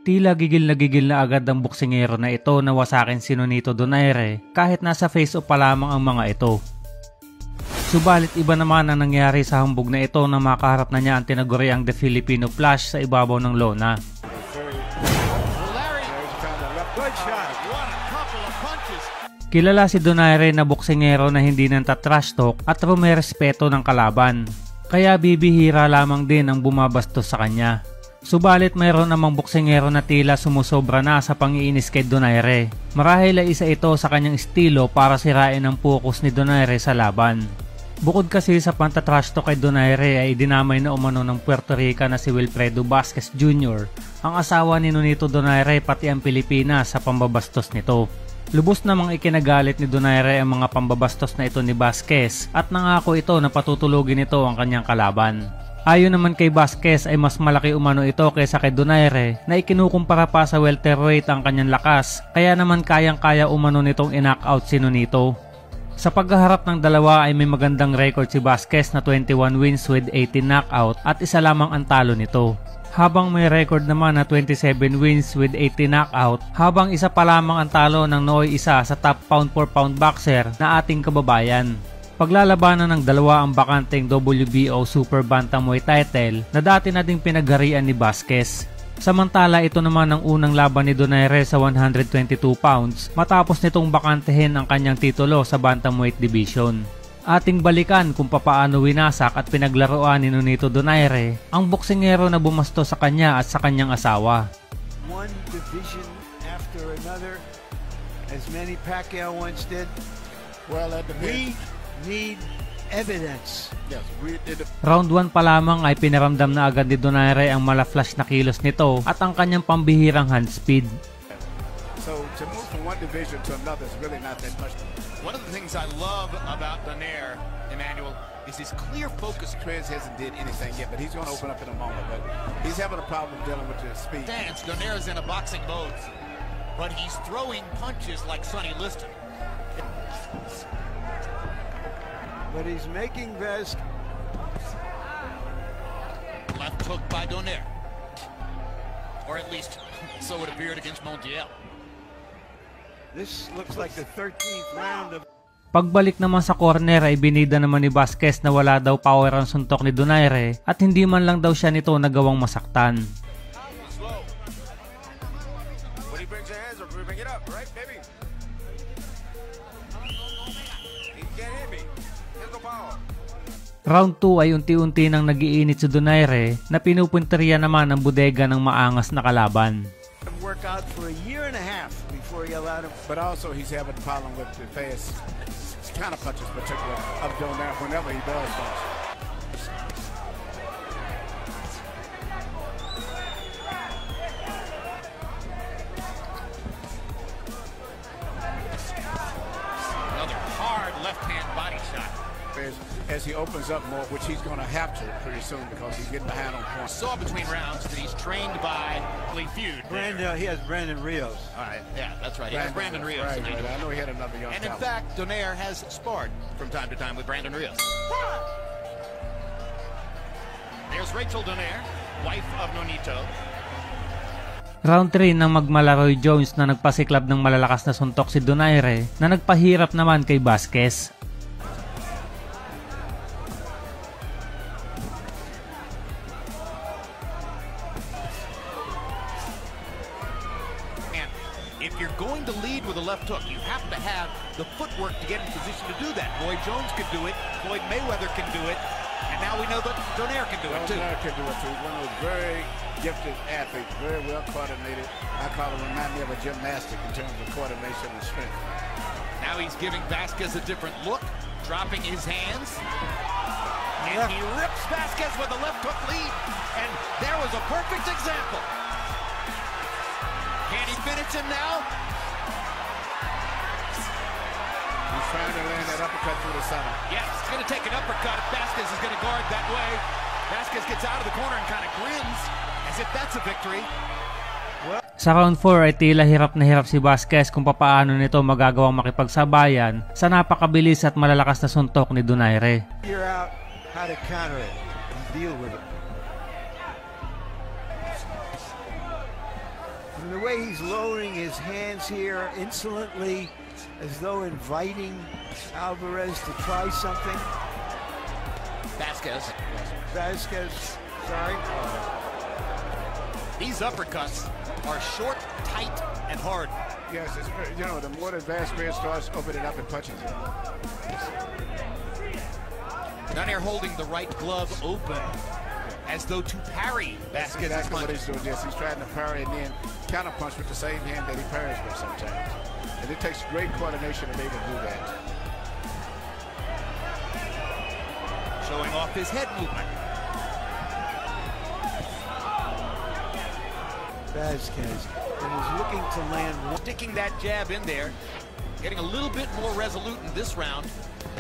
Tila gigil na agad ang boksingero na ito na wasakin si Nonito Donaire kahit nasa face-off pa lamang ang mga ito. Subalit iba naman ang nangyari sa hambog na ito na makaharap na niya ang tinaguriang The Filipino Flash sa ibabaw ng lona. Kilala si Donaire na boksingero na hindi nang tatrash talk at rumerespeto ng kalaban, kaya bibihira lamang din ang bumabastos sa kanya. Subalit mayroon namang boksingero na tila sumusobra na sa pangiinis kay Donaire. Marahil ay isa ito sa kanyang estilo para sirain ang focus ni Donaire sa laban. Bukod kasi sa pantatrash talk kay Donaire ay dinamay na umano ng Puerto Rican na si Wilfredo Vasquez Jr., ang asawa ni Nonito Donaire pati ang Pilipinas sa pambabastos nito. Lubos namang ikinagalit ni Donaire ang mga pambabastos na ito ni Vasquez at nangako ito na patutulugin ito ang kanyang kalaban. Ayon naman kay Vasquez ay mas malaki umano ito kaysa kay Donaire na ikinukumpara pa sa welterweight ang kanyang lakas, kaya naman kayang-kaya umano nitong in-knockout si Nonito. Sa paghaharap ng dalawa ay may magandang record si Vasquez na 21 wins with 18 knockout at isa lamang ang talo nito. Habang may record naman na 27 wins with 18 knockout, habang isa pa lamang ang talo ng nooy isa sa top pound for pound boxer na ating kababayan. Paglalabanan ng dalawa ang bakanteng WBO Super Bantamweight title na dati na ding pinagharian ni Vasquez. Samantala ito naman ang unang laban ni Donaire sa 122 pounds matapos nitong bakantehin ang kanyang titulo sa Bantamweight Division. Ating balikan kung papaano winasak at pinaglaruan ni Nonito Donaire ang boksingero na bumasto sa kanya at sa kanyang asawa. One division after another, as Manny Pacquiao once did. Well, We need evidence. Yes, Round 1 pa lamang ay pinaramdam na agad ni Donaire ang mala-flash na kilos nito at ang kanyang pambihirang hand speed. So to move from one division to another is really not that much. One of the things I love about Donaire, Emmanuel, is his clear focus. Trez hasn't did anything yet, but he's going to open up in a moment. But he's having a problem dealing with his speed. Donaire's in a boxing mode, but he's throwing punches like Sonny Liston. But he's making Vasquez. Left hook by Donaire. Or at least, so it appeared against Montiel. This looks like the 13th round of... Pagbalik naman sa corner ay binida naman ni Vasquez na wala daw power ang suntok ni Donaire at hindi man lang daw siya nito nagawang masaktan. Round 2 ay unti-unti nang nagiinit si Donaire na pinupunteriya naman ang bodega ng maangas na kalaban. Work out for a year and a half before he allowed him. But also he's having a problem with the fast counter punches, particularly of Donaire whenever he does punch. Another hard left-hand body shot. As he opens up more, which he's going to have to pretty soon because he's getting behind on points. Saw between rounds that he's trained by Lee Feud. He has Brandon Rios. All right, yeah, that's right. He has Brandon Rios. Right. I know he had another young And in talent. fact, Donaire has sparred from time to time with Brandon Rios. There's Rachel Donaire, wife of Nonito. Round 3 nang magmala Roy Jones na nagpasiklab ng malalakas na suntok si Donaire na nagpahirap naman kay Vasquez. If you're going to lead with a left hook, you have to have the footwork to get in position to do that. Roy Jones could do it, Floyd Mayweather can do it, and now we know that Donaire can do it too. Donaire can do it too. One of those very gifted athletes, very well coordinated. I call him, remind me of a gymnastic in terms of coordination and strength. Now he's giving Vasquez a different look, dropping his hands. And he rips Vasquez with a left hook lead. And there was a perfect example. Can he finish him now? He's trying to land that uppercut through the center. Yes, he's going to take an uppercut. Vasquez is going to guard that way. Vasquez gets out of the corner and kind of grins as if that's a victory. Sa round 4 ay tila hirap na hirap si Vasquez kung papaano nito magagawang makipagsabayan sa napakabilis at malalakas na suntok ni Donaire. Figure out how to counter it and deal with it. And the way he's lowering his hands here insolently, as though inviting Alvarez to try something. Vasquez. Sorry. These uppercuts are short, tight, and hard. Yes, it's, you know, the more that Vasquez starts opening up and punching. Donaire holding the right glove open as though to parry That's Vasquez's exactly what punch. he's doing. Yes, he's trying to parry and then counter punch with the same hand that he parries with sometimes. And it takes great coordination to be able to do that. Showing off his head movement. Vasquez, and is looking to land one. Sticking that jab in there. Getting a little bit more resolute in this round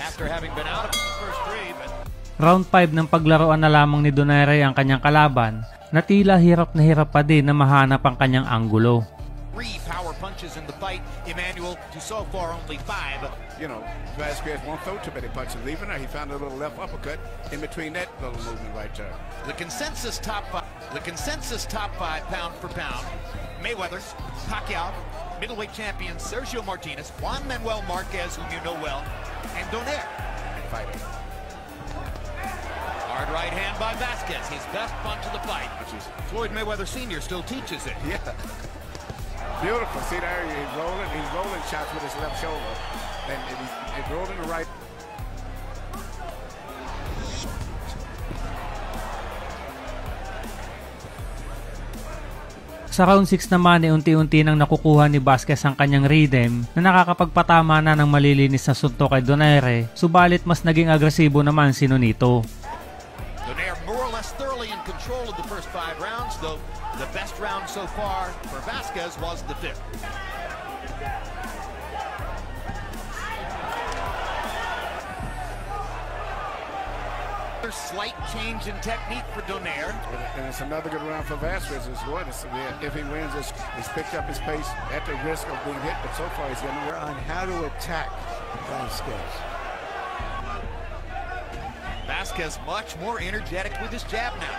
after having been out of the first three. But Round 5 ng paglaruan na lamang ni Donaire ang kanyang kalaban na tila hirap na hirap pa din na mahanap ang kanyang anggulo. 3 power punches in the fight. Emmanuel to so far only 5. You know, Vasquez won't throw too many punches. Even though he found a little left uppercut in between that little movement right there. The consensus top 5 pound for pound. Mayweather, Pacquiao, middleweight champions Sergio Martinez, Juan Manuel Marquez, whom you know well, and Donaire. Fighting. Hard right hand by Vasquez, his best punch of the fight. Floyd Mayweather Sr. still teaches it. Yeah. Beautiful. See there, he's rolling shots with his left shoulder. And he's rolling the right. Sa round 6 naman ay unti-unti nang nakukuha ni Vasquez ang kanyang rhythm na nakakapagpatama na ng malilinis na suntok kay Donaire, subalit mas naging agresibo naman si Nonito. Donaire more or less thoroughly in control of the first 5 rounds, though the best round so far for Vasquez was the 5th. Slight change in technique for Donaire. And it's another good round for Vasquez as well. If he wins, he's picked up his pace at the risk of being hit, but so far he's getting On how to attack Vasquez. Vasquez much more energetic with his jab now.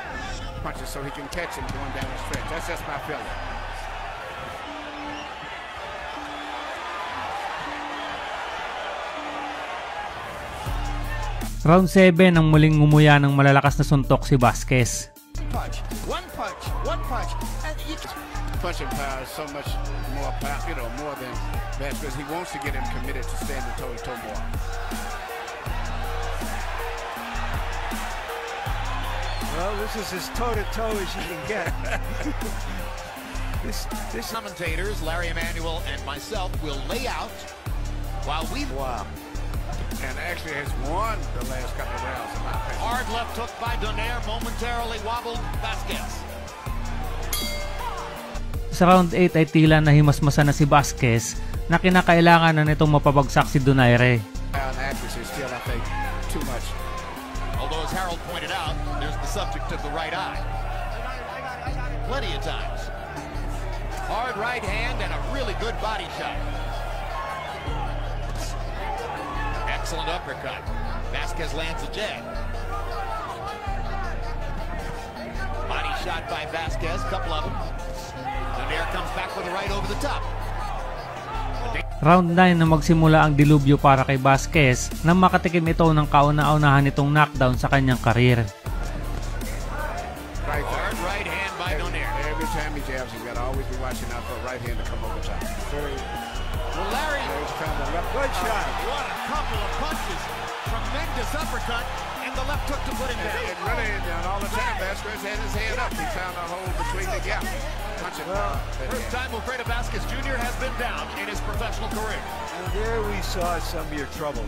punches so he can catch him going down the stretch. That's just my feeling. Round 7 ang muling ngumuya ng malalakas na suntok si Vasquez. Punch, one punch, and each punching power is so much more power, more than Vasquez. He wants to get him committed to standing toe-to-toe more. Well, this is as toe-to-toe as you can get. this Commentators, Larry Emanuel and myself, will lay out while we... Wow. And actually has won the last couple of rounds. In my opinion. Hard left hook by Donaire momentarily wobbled Vasquez. Sa round 8 ay tila nahimasmasa na si Vasquez na kinakailangan na nitong mapabagsak si Donaire. Accuracy still, I think, too much. Although, as Harold pointed out, there's the subject of the right eye. Plenty of times. Hard right hand and a really good body shot. Excellent uppercut. Vasquez lands a jab. Body shot by Vasquez, couple of them. Donaire comes back with a right over the top. Round 9 na magsimula ang dilubyo para kay Vasquez nang makatikim ito ng kauna-unahan nitong knockdown sa kanyang karir. Hard right hand by Donaire. Every time he jabs, you got to always be watching out for a right hand to come over top. Well, Larry, Good shot. what a couple of punches. Tremendous uppercut and the left hook to put him down. And really, all the time, Vasquez had his hand up. He found a hole between the gap. Punch it. First time Wilfredo Vasquez Jr. has been down in his professional career. And there we saw some of your troubles.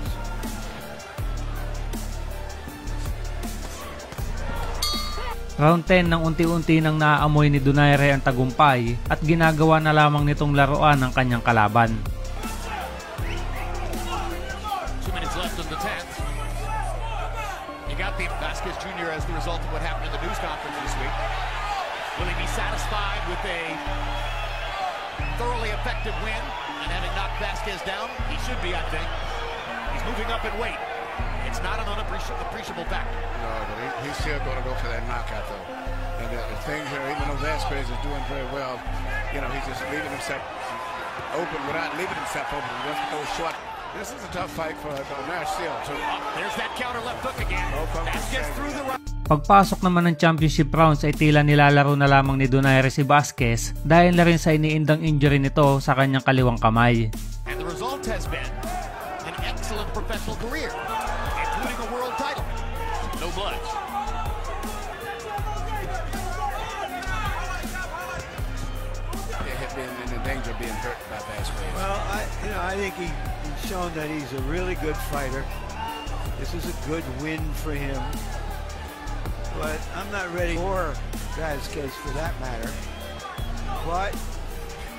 Round 10 nang unti-unti nang naaamoy ni Donaire ang tagumpay at ginagawa na lamang nitong laruan ang kanyang kalaban. 2 minutes left in the 10th. You got the Vasquez Jr. as the result of what happened in the news conference this week. Will he be satisfied with a thoroughly effective win and having knocked Vasquez down? He should be, I think. He's moving up in weight. It's not an unappreciable factor. No, but he's still going to go for that knockout, though. And the thing here, even though Vasquez is doing very well, You know, he's just leaving himself open without leaving himself open. He doesn't go short. This is a tough fight for Donaire still. So, there's that counter left hook again. Vasquez through the right. Pagpasok naman ng championship rounds ay tila nilalaro na lamang ni Donaire si Vasquez dahil na rin sa iniindang injury nito sa kanyang kaliwang kamay. And the result has been an excellent professional career, including a world title. No blood. They have been in danger of being hurt by Vasquez. Well, I think he's shown that he's a really good fighter. This is a good win for him. But I'm not ready for Vasquez for that matter. But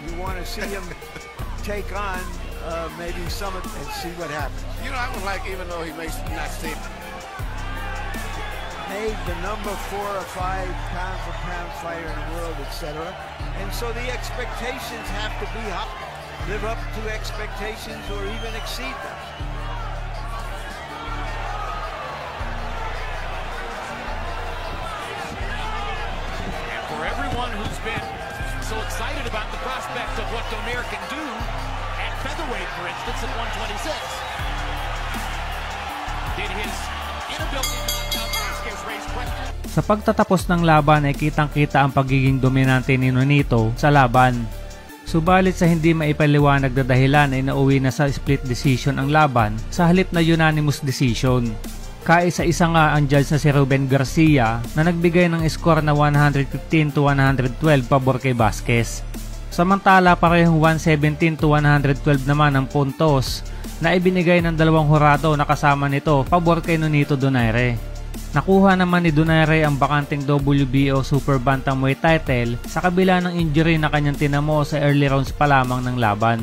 you want to see him take on maybe Summit and see what happens. You know, I would like, even though he may not stay, made the number 4 or 5 pound-for-pound fighter in the world, etc. And so the expectations have to be high. Live up to expectations or even exceed them. And for everyone who's been so excited about the prospect of what Donaire can do at featherweight, for instance, at 126, did his inability to knock out Vasquez raise questions? Sa pagtatapos ng laban ay kitang-kita ang pagiging dominante ni Nonito sa laban. Subalit sa hindi maipaliwanag na dahilan ay nauwi na sa split decision ang laban sa halip na unanimous decision. Kaisa-isa nga ang judge na si Ruben Garcia na nagbigay ng score na 115-112 pabor kay Vasquez. Samantala parehong 117-112 naman ang puntos na ibinigay ng dalawang hurado na kasama nito pabor kay Nonito Donaire. Nakuha naman ni Donaire ang bakanting WBO Super Bantamweight title sa kabila ng injury na kanyang tinamo sa early rounds pa lamang ng laban.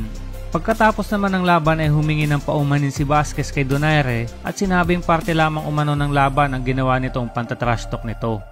Pagkatapos naman ng laban ay humingi ng paumanin si Vasquez kay Donaire at sinabing parte lamang umano ng laban ang ginawa nitong pantatrash talk nito.